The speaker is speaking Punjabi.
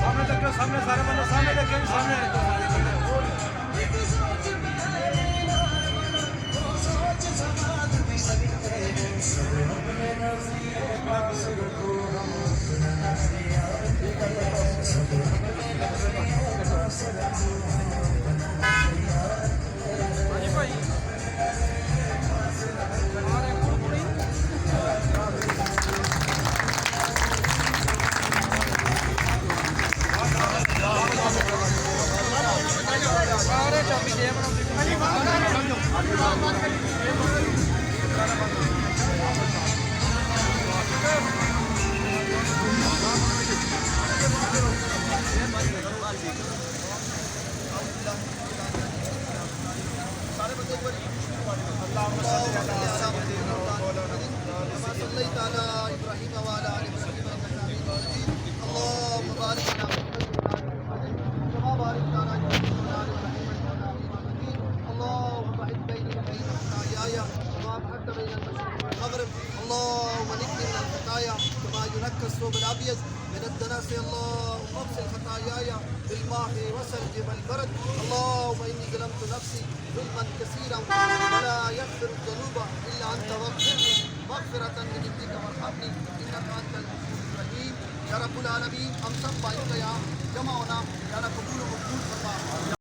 सामने तक सामने सारे बंदे सामने देखें सामने اللهم نقني من الخطايا كما ينقى الثوب الابيض من الدنس. اللهم اغسل خطاياي بالماء والثلج والبرد. اللهم اني ظلمت نفسي ظلما كثيرا ولا يغفر الذنوب الا انت واغفر لي مغفرة من عندك وارحمني انك انت الغفور الرحيم. या रब्बुल आलमीन हम सब भाइयों का यहाँ जमा होना या कबूल मकबूल फरमा।